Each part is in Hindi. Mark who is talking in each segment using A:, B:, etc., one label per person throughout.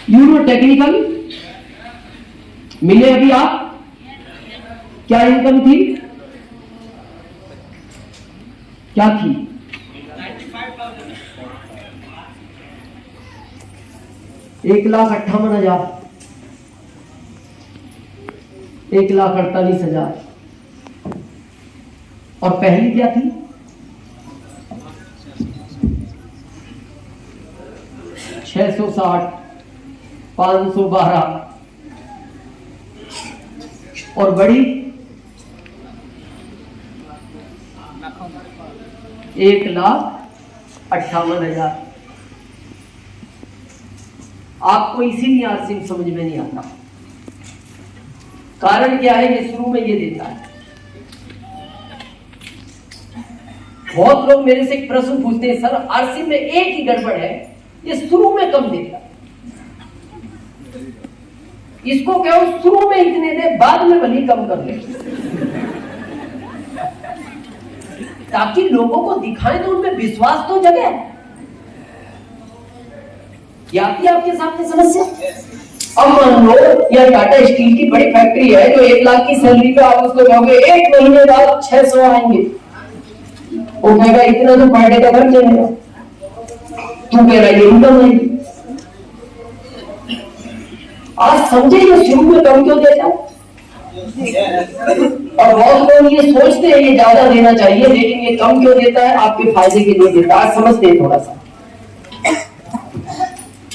A: यूरो टेक्निकल मिले अभी आप? क्या इनकम थी? क्या थी? 1,58,000, 1,48,000। और पहली क्या थी? 660, 512। और बड़ी 1,58,000। आपको इसीलिए आरसिंह समझ में नहीं आता। कारण क्या है? ये शुरू में ये देता है। बहुत लोग मेरे से एक प्रश्न पूछते हैं, सर आरसिंह में एक ही गड़बड़ है, ये शुरू में कम देता है। इसको क्या शुरू में इतने दे, बाद में भले कम कर ले, ताकि लोगों को दिखाएं तो उनमें विश्वास तो जगे। क्या आती है आपके सामने समस्या? अब मान लो यह टाटा स्टील की बड़ी फैक्ट्री है, जो 1 लाख की सैलरी पे आप उसको कहोगे 1 महीने बाद 600 आएंगे, वो कहेगा इतना तो पर डे का खर्च चलेगा। तू कह रहा है इनकम आएगी। आज समझे ये शुरू में कम क्यों देता है? और बहुत लोग ये सोचते हैं ये ज्यादा देना चाहिए, लेकिन ये कम क्यों देता है? आपके फायदे के लिए देता है। समझते हैं थोड़ा सा।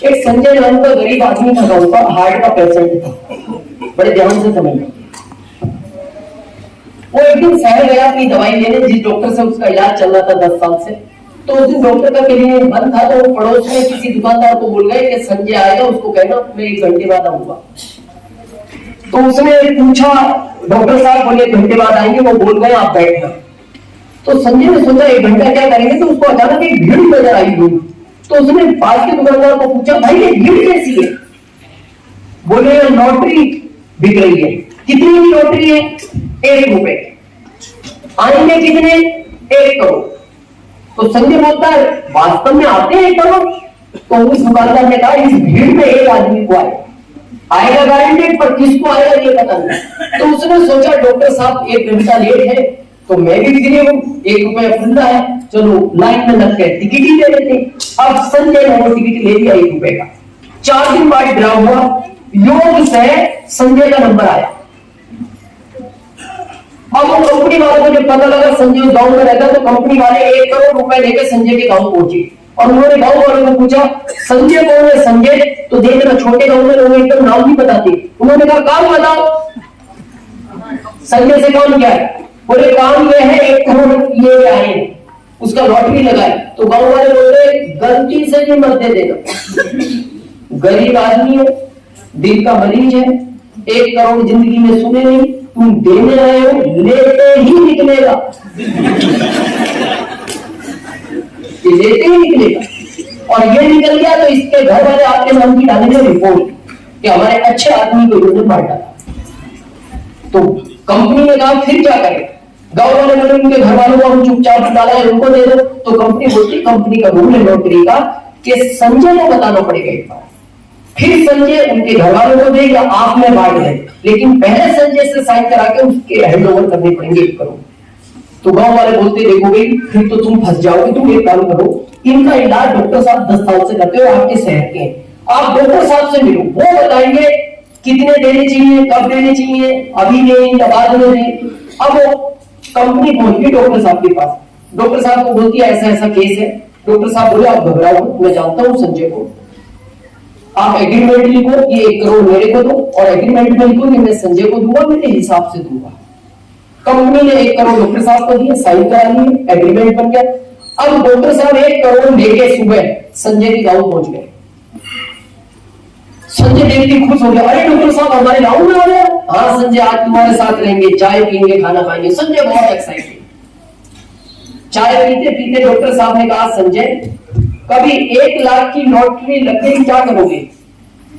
A: एक संजय नाम का गरीब आदमी था, उसका हार्ट का पेशेंट था। बड़े ध्यान से समझना। वो एक दिन शहर गया अपनी दवाई लेने, जिस डॉक्टर से उसका इलाज चल रहा था 10 साल से। तो उस दिन डॉक्टर का क्लिनिक बंद था, तो वो पड़ोस में किसी दुकानदार को बोल गए कि संजय आएगा, उसको कहना मैं 1 घंटे बाद आऊंगा। तो उसने पूछा, डॉक्टर साहब बोले 1 घंटे बाद आएंगे, वो बोल गए आप बैठना। तो संजय ने सोचा 1 घंटा क्या करेंगे, तो उसको अचानक एक भीड़ नजर आई हुई। तो उसने पास के दुकानदार को पूछा, भाई ये भीड़ कैसी है? बोले लॉटरी बिक रही है। कितनी की लॉटरी है? 1 रुपए। आएंगे कितने? 1 करोड़। तो संजय बोलता है वास्तव में आते हैं 1 करोड़? तो उस दुकानदार ने कहा इस भीड़ में एक आदमी को आएगा गारंटेड, पर किसको आएगा ये पता नहीं। तो उसने सोचा डॉक्टर साहब 1 घंटा लेट है तो मैं भी फ्री हूं, 1 रुपया खुला है, चलो लाइन में लग के टिकट ही ले लेते। अब संजय ने वो टिकट ले लिया 1 रुपए का। 4 दिन बाद ड्रा हुआ, योग से संजय का नंबर आया। अब वो कंपनी वालों को जब पता लगा संजय गांव में रहता, तो कंपनी वाले 1 करोड़ रुपए लेकर संजय के गांव पहुंचे और उन्होंने गांव वालों को पूछा संजय कौन है? संजय तो देखना छोटे गांव में लोग एकदम नाम नहीं बताते। उन्होंने कहा काम बताओ। संजय से काम क्या है? बोले काम यह है 1 करोड़ ये आए, उसका लॉटरी लगाए। तो गांव वाले बोले गलती से नहीं मत दे देना, गरीब आदमी है, दिल का मरीज है, 1 करोड़ जिंदगी में सुने नहीं, तुम देने आए हो, लेते ही निकलेगा, लेते ही निकलेगा। और ये निकल गया तो इसके घर वाले आपके नाम की डालेंगे रिपोर्ट कि हमारे अच्छे आदमी को इन्होंने मार डाला। तो कंपनी ने कहा फिर क्या करें? गांव वाले बोले उनके घर वालों को हम चुपचाप डाला है, उनको दे दो। तो कंपनी बोलती, कंपनी का रूल है लॉटरी का कि संजय को बताना पड़ेगा एक बार, फिर संजय उनके घर वालों को दे या आप में बांट दे, लेकिन पहले संजय से साइन करा के उसके हैंड ओवर करने पड़ेंगे 1 करोड़। तो गांव वाले बोलते देखो भाई फिर तो तुम फंस जाओगे, तुम एक काम करो, इनका इलाज डॉक्टर साहब 10 साल से करते हो, आपके शहर के, आप डॉक्टर साहब से मिलो, वो बताएंगे कितने देने चाहिए, कब देने चाहिए, अभी दें या बाद में दें। अब वो कंपनी पहुंच गई डॉक्टर साहब के पास। डॉक्टर साहब को बोलती है ऐसा ऐसा केस है। डॉक्टर साहब बोले आप घबराओ, मैं जानता हूं संजय को, आप एग्रीमेंट लिखो, ये 1 करोड़ मेरे को दो, और एग्रीमेंट में लिखो कि मैं संजय को दूंगा, मेरे हिसाब से दूंगा। कंपनी ने 1 करोड़ डॉक्टर साहब को दिया, साइन करा लिए, एग्रीमेंट बन गया। अब डॉक्टर साहब 1 करोड़ लेके सुबह संजय के गांव पहुंच गए। संजय देखते खुश हो गया, अरे डॉक्टर साहब हमारे गांव में आ गए। हाँ संजय आज तुम्हारे साथ रहेंगे, चाय पीएंगे, खाना खाएंगे। संजय बहुत एक्साइटेड। चाय पीते पीते डॉक्टर साहब ने कहा संजय कभी 1 लाख की लॉटरी लग गई क्या करोगे?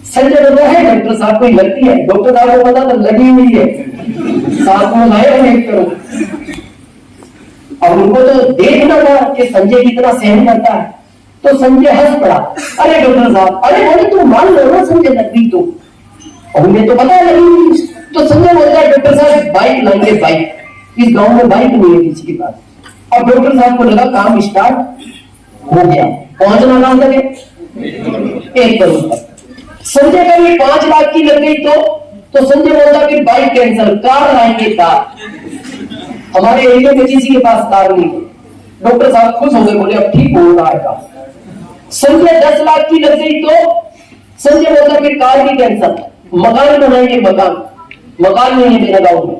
A: संजय बोला है डॉक्टर साहब को लगती है। डॉक्टर साहब को पता तो लगी हुई है, साथ में लाए 1 करोड़। अब उनको तो देखना था कि संजय कितना सहन करता है। तो संजय हंस पड़ा, अरे डॉक्टर साहब, अरे बोले तू मान लो ना संजय नकली तो, और मुझे तो पता है लगी। तो संजय बोलता है डॉक्टर साहब बाइक लाएंगे, बाइक, इस गांव में बाइक नहीं है किसी के पास। अब डॉक्टर साहब को लगा काम स्टार्ट हो गया, पहुंचना कहां तक है, 1 करोड़ तक। संजय का ये 5 लाख की लग गई तो संजय बोलता कि बाइक कैंसल, कार लाएंगे, कार। हमारे एरिया में किसी के पास कार नहीं है। डॉक्टर साहब खुश हो गए, बोले अब ठीक हो रहा है काम। संजय 10 लाख की लग गई तो संजय बोलता कि कार भी कैंसल, मकान बनाएंगे, मकान नहीं है मेरा गांव में।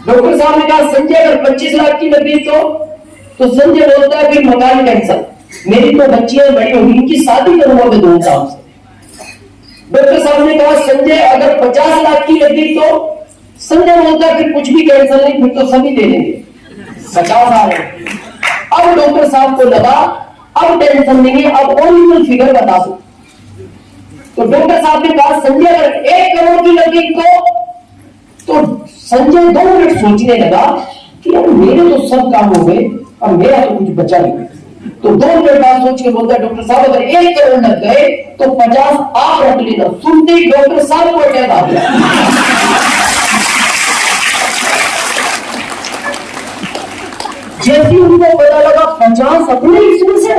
A: डॉक्टर साहब ने कहा संजय अगर 25 लाख की लग गई तो संजय बोलता है कि मकान कैंसल, मेरी तो बच्चियां बड़ी होगी, इनकी शादी करूंगा मैं धूमधाम से। डॉक्टर साहब ने कहा संजय अगर 50 लाख की लग गई तो संजय बोलता है फिर कुछ भी कैंसल नहीं, फिर तो सभी ले लेंगे, 50 आ रहे। अब डॉक्टर साहब को लगा अब टेंशन नहीं है, अब ओरिजिनल फिगर बता दो। तो डॉक्टर साहब ने कहा संजय अगर 1 करोड़ की लग गई तो संजय 2 मिनट सोचने लगा कि यार मेरे तो सब काम हो गए और मेरा तो कुछ बचा नहीं। तो 2 मिनट बाद सोच के बोलता डॉक्टर साहब अगर 1 करोड़ लग गए तो 50 आप रख लेना। सुनते ही डॉक्टर साहब को अटैक आ गया। जैसे उनको पता लगा 50 अपने इसमें से,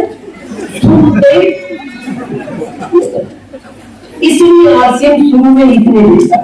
A: इसलिए आरसीएम शुरू में इतने देता